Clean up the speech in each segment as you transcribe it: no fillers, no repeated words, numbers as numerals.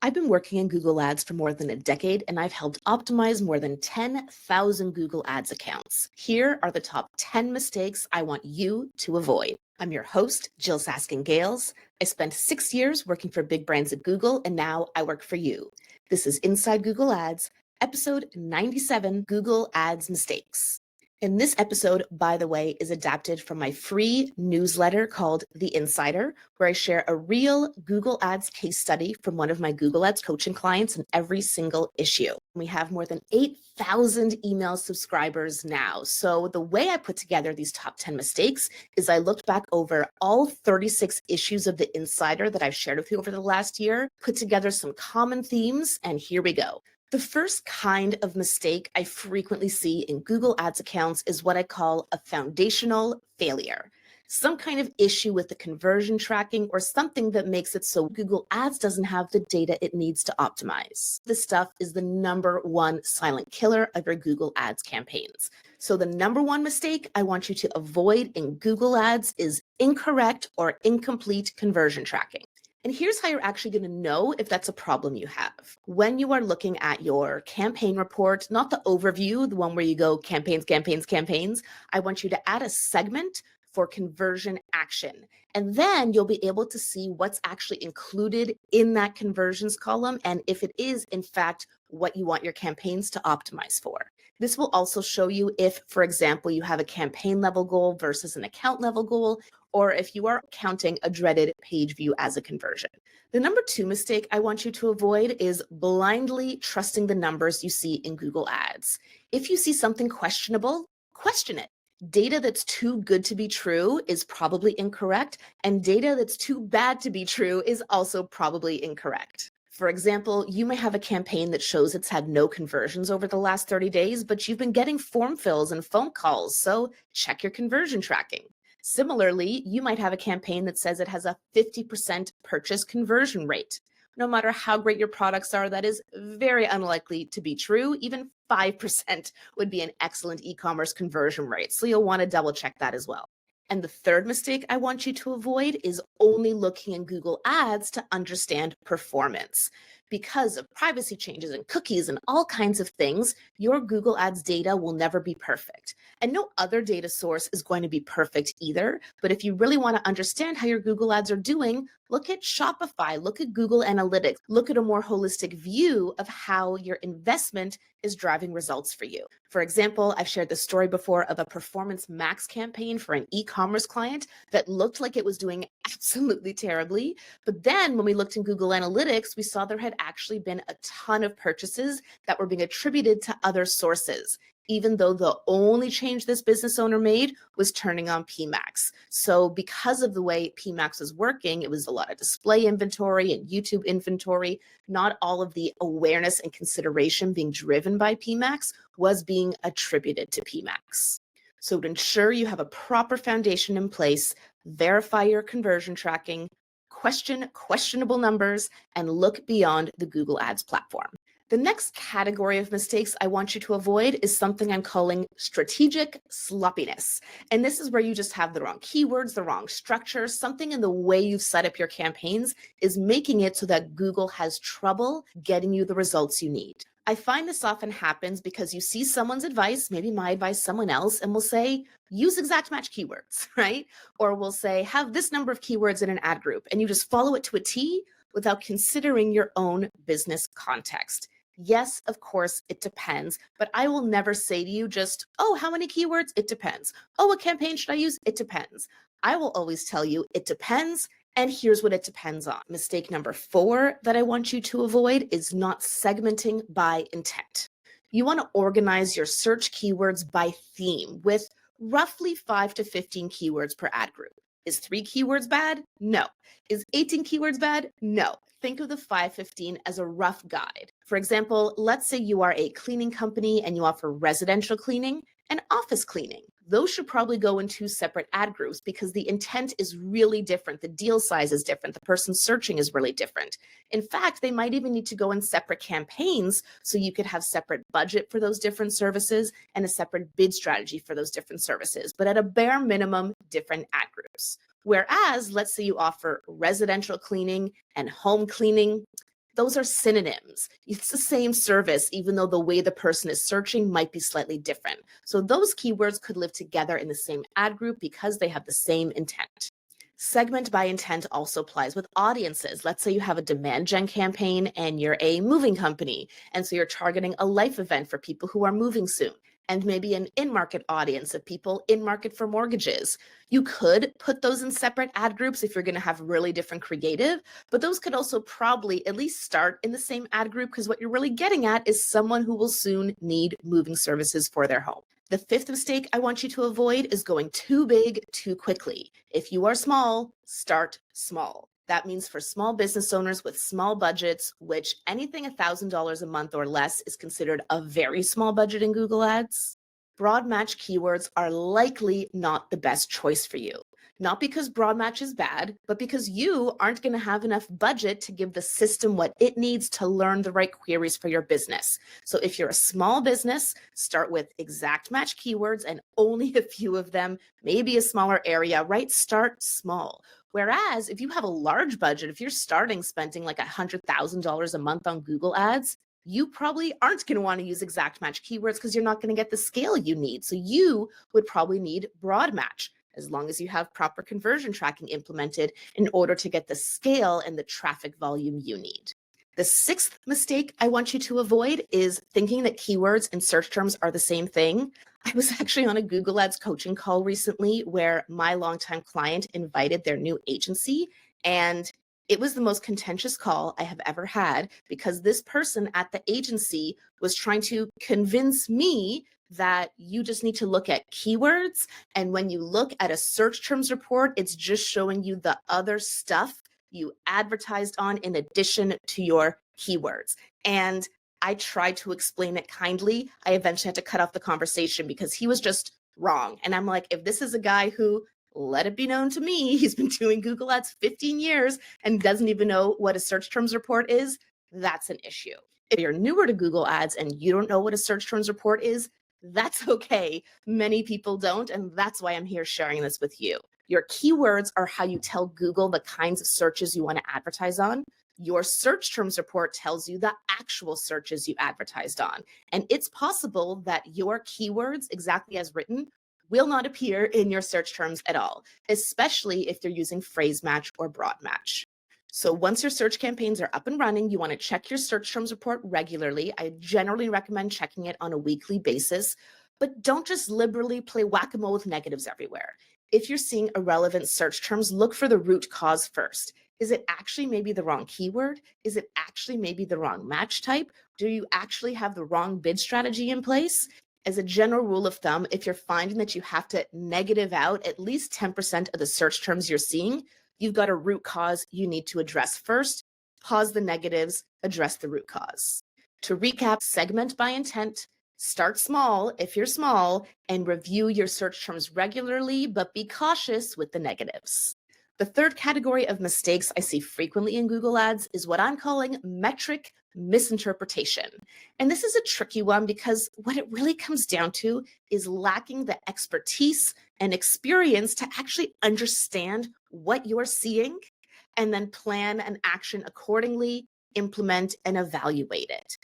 I've been working in Google Ads for more than a decade, and I've helped optimize more than 10,000 Google Ads accounts. Here are the top 10 mistakes I want you to avoid. I'm your host, Jyll Saskin Gales. I spent 6 years working for big brands at Google, and now I work for you. This is Inside Google Ads, episode 97, Google Ads Mistakes. And this episode, by the way, is adapted from my free newsletter called The Insider, where I share a real Google Ads case study from one of my Google Ads coaching clients in every single issue. We have more than 8,000 email subscribers now. So the way I put together these top 10 mistakes is I looked back over all 36 issues of The Insider that I've shared with you over the last year, put together some common themes, and here we go. The first kind of mistake I frequently see in Google Ads accounts is what I call a foundational failure. Some kind of issue with the conversion tracking or something that makes it so Google Ads doesn't have the data it needs to optimize. This stuff is the number one silent killer of your Google Ads campaigns. So the number one mistake I want you to avoid in Google Ads is incorrect or incomplete conversion tracking. And here's how you're actually going to know if that's a problem you have. When you are looking at your campaign report, not the overview, the one where you go campaigns, I want you to add a segment for conversion action. And then you'll be able to see what's actually included in that conversions column and if it is, in fact, what you want your campaigns to optimize for. This will also show you if, for example, you have a campaign level goal versus an account level goal, or if you are counting a dreaded page view as a conversion. The number two mistake I want you to avoid is blindly trusting the numbers you see in Google Ads. If you see something questionable, question it. Data that's too good to be true is probably incorrect, and data that's too bad to be true is also probably incorrect. For example, you may have a campaign that shows it's had no conversions over the last 30 days, but you've been getting form fills and phone calls, so check your conversion tracking. Similarly, you might have a campaign that says it has a 50% purchase conversion rate. No matter how great your products are, that is very unlikely to be true. Even 5% would be an excellent e-commerce conversion rate, so you'll want to double check that as well. And the third mistake I want you to avoid is only looking in Google Ads to understand performance. Because of privacy changes and cookies and all kinds of things, your Google Ads data will never be perfect. And no other data source is going to be perfect either. But if you really want to understand how your Google Ads are doing, look at Shopify, look at Google Analytics, look at a more holistic view of how your investment is driving results for you. For example, I've shared the story before of a Performance Max campaign for an e-commerce client that looked like it was doing absolutely terribly. But then when we looked in Google Analytics, we saw there had actually been a ton of purchases that were being attributed to other sources, even though the only change this business owner made was turning on PMax. So because of the way PMax was working, it was a lot of display inventory and YouTube inventory. Not all of the awareness and consideration being driven by PMax was being attributed to PMax. So to ensure you have a proper foundation in place, verify your conversion tracking, question questionable numbers, and look beyond the Google Ads platform. The next category of mistakes I want you to avoid is something I'm calling strategic sloppiness. And this is where you just have the wrong keywords, the wrong structure, something in the way you've set up your campaigns is making it so that Google has trouble getting you the results you need. I find this often happens because you see someone's advice, maybe my advice, someone else, and we'll say, use exact match keywords, right? Or we'll say, have this number of keywords in an ad group, and you just follow it to a T without considering your own business context. Yes, of course, it depends, but I will never say to you just, oh, how many keywords? It depends. Oh, what campaign should I use? It depends. I will always tell you it depends, and here's what it depends on. Mistake number 4 that I want you to avoid is not segmenting by intent. You want to organize your search keywords by theme with roughly 5 to 15 keywords per ad group. Is 3 keywords bad? No. Is 18 keywords bad? No. Think of the 515 as a rough guide. For example, let's say you are a cleaning company and you offer residential cleaning and office cleaning. Those should probably go in 2 separate ad groups because the intent is really different. The deal size is different. The person searching is really different. In fact, they might even need to go in separate campaigns so you could have separate budget for those different services and a separate bid strategy for those different services. But at a bare minimum, different ad groups. Whereas, let's say you offer residential cleaning and home cleaning, Those are synonyms. It's the same service, even though the way the person is searching might be slightly different. So those keywords could live together in the same ad group because they have the same intent. Segment by intent also applies with audiences. Let's say you have a demand gen campaign and you're a moving company. And so you're targeting a life event for people who are moving soon, and maybe an in-market audience of people in market for mortgages. You could put those in separate ad groups if you're going to have really different creative, but those could also probably at least start in the same ad group, because what you're really getting at is someone who will soon need moving services for their home. The fifth mistake I want you to avoid is going too big too quickly. If you are small, start small. That means for small business owners with small budgets, which anything $1,000 a month or less is considered a very small budget in Google Ads, broad match keywords are likely not the best choice for you. Not because broad match is bad, but because you aren't going to have enough budget to give the system what it needs to learn the right queries for your business. So if you're a small business, start with exact match keywords and only a few of them, maybe a smaller area, right? Start small. Whereas if you have a large budget, if you're spending like $100,000 a month on Google Ads, you probably aren't going to want to use exact match keywords because you're not going to get the scale you need. So you would probably need broad match, as long as you have proper conversion tracking implemented in order to get the scale and the traffic volume you need. The sixth mistake I want you to avoid is thinking that keywords and search terms are the same thing. I was actually on a Google Ads coaching call recently where my longtime client invited their new agency, and it was the most contentious call I have ever had, because this person at the agency was trying to convince me that you just need to look at keywords. And when you look at a search terms report, it's just showing you the other stuff you advertised on in addition to your keywords. And I tried to explain it kindly. I eventually had to cut off the conversation because he was just wrong. And I'm like, if this is a guy who, let it be known to me, he's been doing Google Ads 15 years and doesn't even know what a search terms report is, that's an issue. If you're newer to Google Ads and you don't know what a search terms report is, that's okay. Many people don't, and that's why I'm here sharing this with you. Your keywords are how you tell Google the kinds of searches you want to advertise on. Your search terms report tells you the actual searches you advertised on. And it's possible that your keywords, exactly as written, will not appear in your search terms at all, especially if you're using phrase match or broad match. So once your search campaigns are up and running, you want to check your search terms report regularly. I generally recommend checking it on a weekly basis, but don't just liberally play whack-a-mole with negatives everywhere. If you're seeing irrelevant search terms, look for the root cause first. Is it actually maybe the wrong keyword? Is it actually maybe the wrong match type? Do you actually have the wrong bid strategy in place? As a general rule of thumb, if you're finding that you have to negative out at least 10% of the search terms you're seeing, you've got a root cause you need to address first. Pause the negatives, address the root cause. To recap, segment by intent, start small if you're small, and review your search terms regularly, but be cautious with the negatives. The third category of mistakes I see frequently in Google Ads is what I'm calling metric misinterpretation. And this is a tricky one because what it really comes down to is lacking the expertise and experience to actually understand what you're seeing and then plan an action accordingly, implement and evaluate it.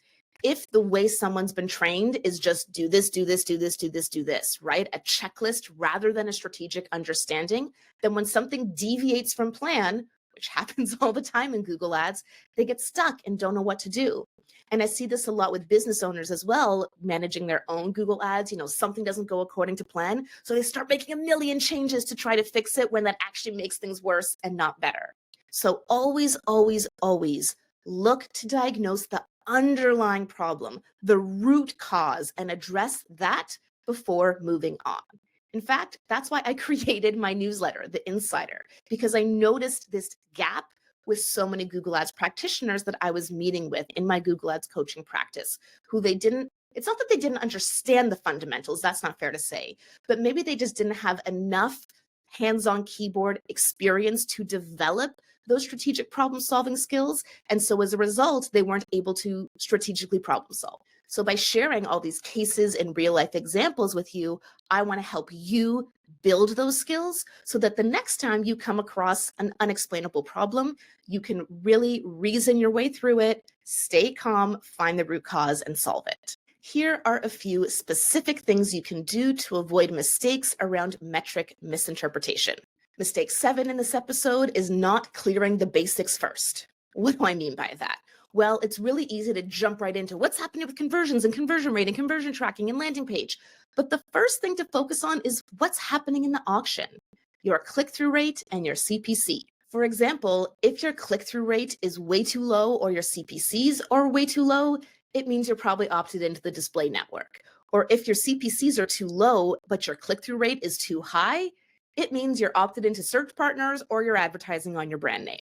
If the way someone's been trained is just do this, do this, do this, do this, do this, right? A checklist rather than a strategic understanding, then when something deviates from plan, which happens all the time in Google Ads, they get stuck and don't know what to do. And I see this a lot with business owners as well, managing their own Google Ads. Something doesn't go according to plan, so they start making a million changes to try to fix it when that actually makes things worse and not better. So always, always, always look to diagnose the underlying problem, the root cause, and address that before moving on. In fact, that's why I created my newsletter, The Insider, because I noticed this gap with so many Google Ads practitioners that I was meeting with in my Google Ads coaching practice, it's not that they didn't understand the fundamentals, that's not fair to say, but maybe they just didn't have enough hands-on keyboard experience to develop those strategic problem-solving skills. And so as a result, they weren't able to strategically problem solve. So by sharing all these cases and real life examples with you, I want to help you build those skills so that the next time you come across an unexplainable problem, you can really reason your way through it, stay calm, find the root cause, and solve it. Here are a few specific things you can do to avoid mistakes around metric misinterpretation. Mistake 7 in this episode is not clearing the basics first. What do I mean by that? Well, it's really easy to jump right into what's happening with conversions and conversion rate and conversion tracking and landing page. But the first thing to focus on is what's happening in the auction, your click-through rate and your CPC. For example, if your click-through rate is way too low or your CPCs are way too low, it means you're probably opted into the display network. Or if your CPCs are too low, but your click-through rate is too high, it means you're opted into search partners or you're advertising on your brand name.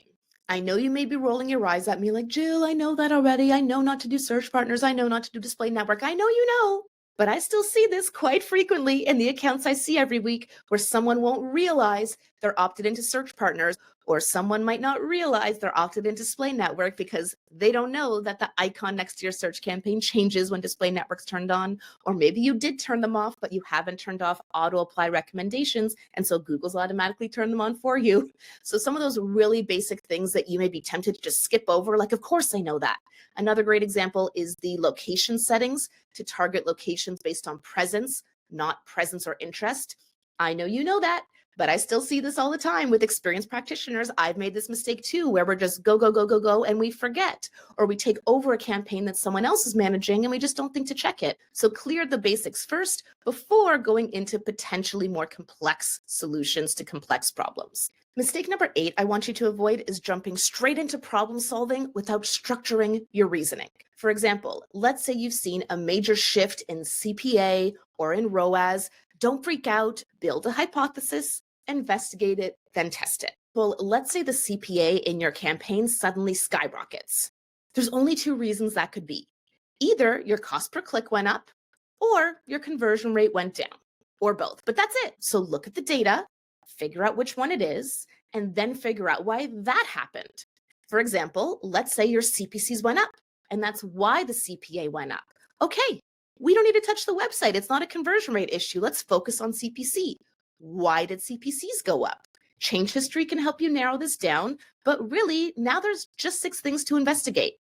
I know you may be rolling your eyes at me like, Jill, I know that already. I know not to do search partners. I know not to do display network. I know you know. But I still see this quite frequently in the accounts I see every week where someone won't realize they're opted into search partners, or someone might not realize they're opted into display network because they don't know that the icon next to your search campaign changes when display network's turned on. Or maybe you did turn them off, but you haven't turned off auto apply recommendations. And so Google's automatically turned them on for you. So some of those really basic things that you may be tempted to just skip over, like, of course I know that. Another great example is the location settings to target locations based on presence, not presence or interest. I know you know that, but I still see this all the time with experienced practitioners. I've made this mistake too, where we're just go, go, go, go, go, and we forget, or we take over a campaign that someone else is managing and we just don't think to check it. So clear the basics first before going into potentially more complex solutions to complex problems. Mistake number 8 I want you to avoid is jumping straight into problem solving without structuring your reasoning. For example, let's say you've seen a major shift in CPA or in ROAS. Don't freak out, build a hypothesis, investigate it, then test it. Well, let's say the CPA in your campaign suddenly skyrockets. There's only 2 reasons that could be. Either your cost per click went up or your conversion rate went down, or both. But that's it. So look at the data, figure out which one it is, and then figure out why that happened. For example, let's say your CPCs went up, and that's why the CPA went up. Okay, we don't need to touch the website. It's not a conversion rate issue. Let's focus on CPC. Why did CPCs go up? Change history can help you narrow this down, but really now there's just 6 things to investigate.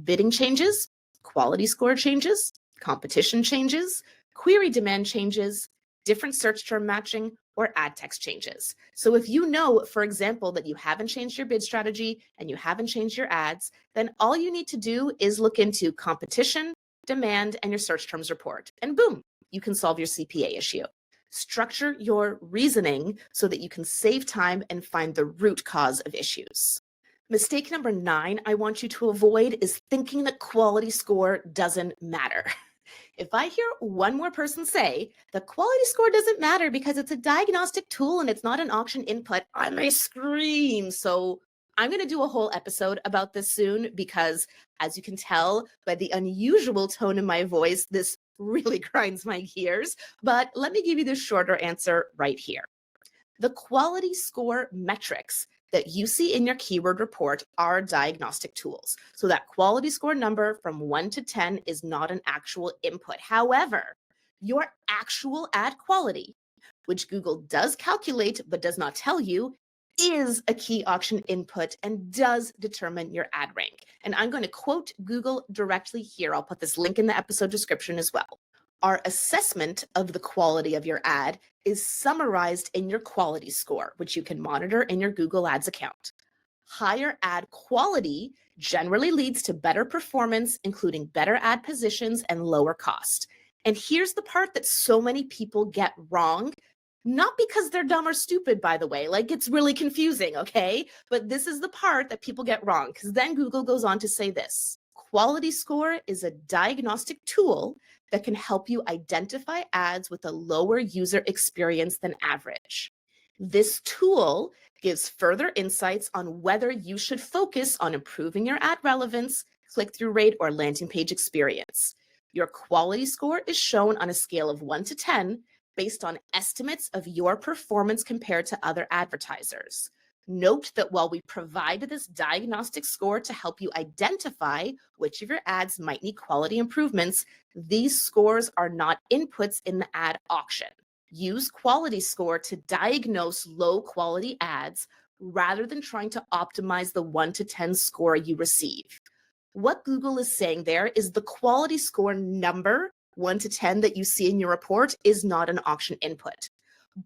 Bidding changes, quality score changes, competition changes, query demand changes, different search term matching, or ad text changes. So if you know, for example, that you haven't changed your bid strategy and you haven't changed your ads, then all you need to do is look into competition, demand, and your search terms report. And boom, you can solve your CPA issue. Structure your reasoning so that you can save time and find the root cause of issues. Mistake number 9 I want you to avoid is thinking that quality score doesn't matter. If I hear one more person say the quality score doesn't matter because it's a diagnostic tool and it's not an auction input, I may scream. So I'm going to do a whole episode about this soon because, as you can tell by the unusual tone in my voice, this really grinds my gears. But let me give you the shorter answer right here. The quality score metrics that you see in your keyword report are diagnostic tools. So that quality score number from 1 to 10 is not an actual input. However, your actual ad quality, which Google does calculate but does not tell you, is a key auction input and does determine your ad rank. And I'm going to quote Google directly here. I'll put this link in the episode description as well. Our assessment of the quality of your ad is summarized in your quality score, which you can monitor in your Google Ads account. Higher ad quality generally leads to better performance, including better ad positions and lower cost. And here's the part that so many people get wrong, not because they're dumb or stupid, by the way, like it's really confusing, okay? But this is the part that people get wrong, because then Google goes on to say this. Quality score is a diagnostic tool that can help you identify ads with a lower user experience than average. This tool gives further insights on whether you should focus on improving your ad relevance, click-through rate, or landing page experience. Your quality score is shown on a scale of 1 to 10 based on estimates of your performance compared to other advertisers. Note that while we provide this diagnostic score to help you identify which of your ads might need quality improvements, these scores are not inputs in the ad auction. Use quality score to diagnose low quality ads rather than trying to optimize the 1 to 10 score you receive. What Google is saying there is the quality score number, 1 to 10, that you see in your report is not an auction input.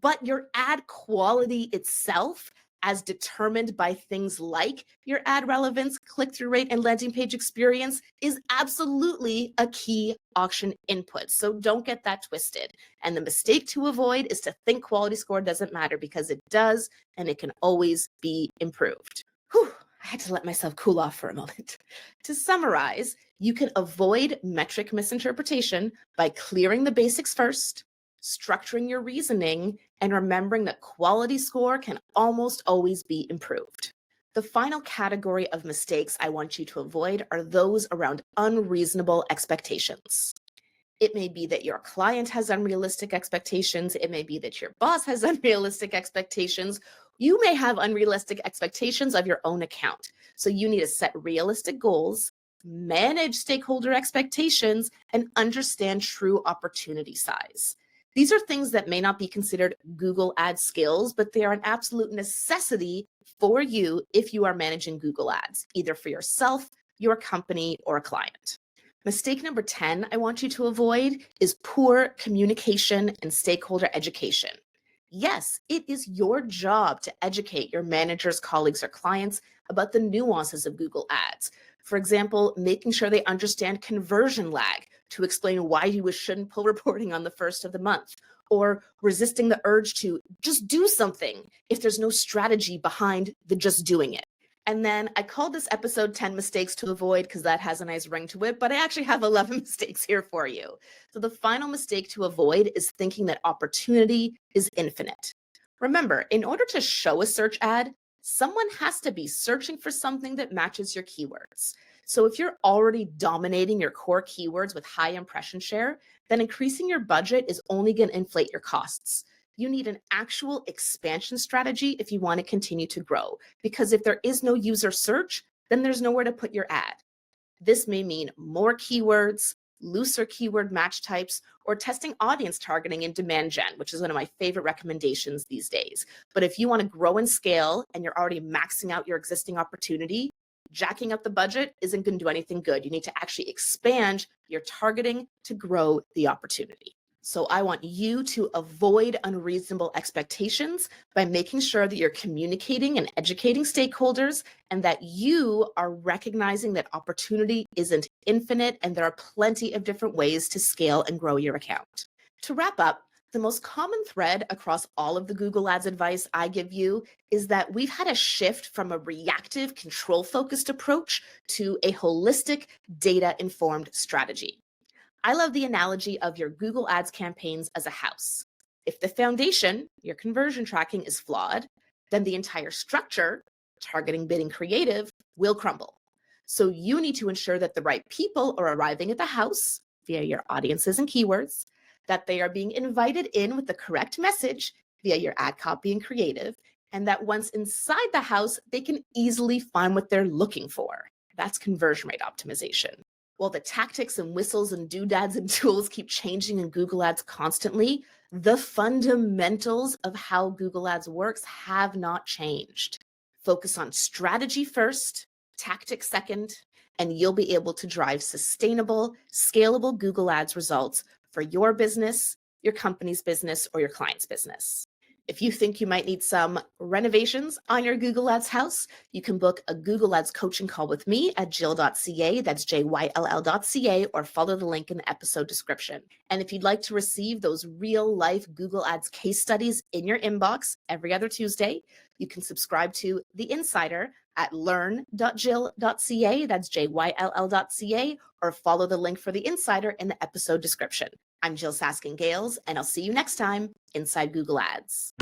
But your ad quality itself, as determined by things like your ad relevance, click-through rate, and landing page experience, is absolutely a key auction input. So don't get that twisted. And the mistake to avoid is to think quality score doesn't matter, because it does, and it can always be improved. Whew, I had to let myself cool off for a moment. To summarize, you can avoid metric misinterpretation by clearing the basics first, structuring your reasoning, and remembering that quality score can almost always be improved. The final category of mistakes I want you to avoid are those around unreasonable expectations. It may be that your client has unrealistic expectations. It may be that your boss has unrealistic expectations. You may have unrealistic expectations of your own account. So you need to set realistic goals, manage stakeholder expectations, and understand true opportunity size. These are things that may not be considered Google Ads skills, but they are an absolute necessity for you if you are managing Google Ads, either for yourself, your company, or a client. Mistake number 10 I want you to avoid is poor communication and stakeholder education. Yes, it is your job to educate your managers, colleagues, or clients about the nuances of Google Ads. For example, making sure they understand conversion lag to explain why you shouldn't pull reporting on the first of the month, or resisting the urge to just do something if there's no strategy behind the just doing it. And then I called this episode 10 mistakes to avoid because that has a nice ring to it, but I actually have 11 mistakes here for you. So the final mistake to avoid is thinking that opportunity is infinite. Remember, in order to show a search ad, someone has to be searching for something that matches your keywords. So if you're already dominating your core keywords with high impression share, then increasing your budget is only going to inflate your costs. You need an actual expansion strategy if you want to continue to grow, because if there is no user search, then there's nowhere to put your ad. This may mean more keywords, looser keyword match types, or testing audience targeting and demand gen, which is one of my favorite recommendations these days. But if you want to grow and scale and you're already maxing out your existing opportunity, jacking up the budget isn't going to do anything good. You need to actually expand your targeting to grow the opportunity. So I want you to avoid unreasonable expectations by making sure that you're communicating and educating stakeholders, and that you are recognizing that opportunity isn't infinite and there are plenty of different ways to scale and grow your account. To wrap up, the most common thread across all of the Google Ads advice I give you is that we've had a shift from a reactive, control-focused approach to a holistic, data-informed strategy. I love the analogy of your Google Ads campaigns as a house. If the foundation, your conversion tracking, is flawed, then the entire structure, targeting, bidding, creative, will crumble. So you need to ensure that the right people are arriving at the house via your audiences and keywords, that they are being invited in with the correct message via your ad copy and creative, and that once inside the house, they can easily find what they're looking for. That's conversion rate optimization. While the tactics and whistles and doodads and tools keep changing in Google Ads constantly, the fundamentals of how Google Ads works have not changed. Focus on strategy first, tactics second, and you'll be able to drive sustainable, scalable Google Ads results for your business, your company's business, or your client's business. If you think you might need some renovations on your Google Ads house, you can book a Google Ads coaching call with me at jyll.ca, that's JYLL.ca, or follow the link in the episode description. And if you'd like to receive those real-life Google Ads case studies in your inbox every other Tuesday, you can subscribe to The Insider at learn.jyll.ca, that's JYLL.ca, or follow the link for The Insider in the episode description. I'm Jyll Saskin Gales, and I'll see you next time inside Google Ads.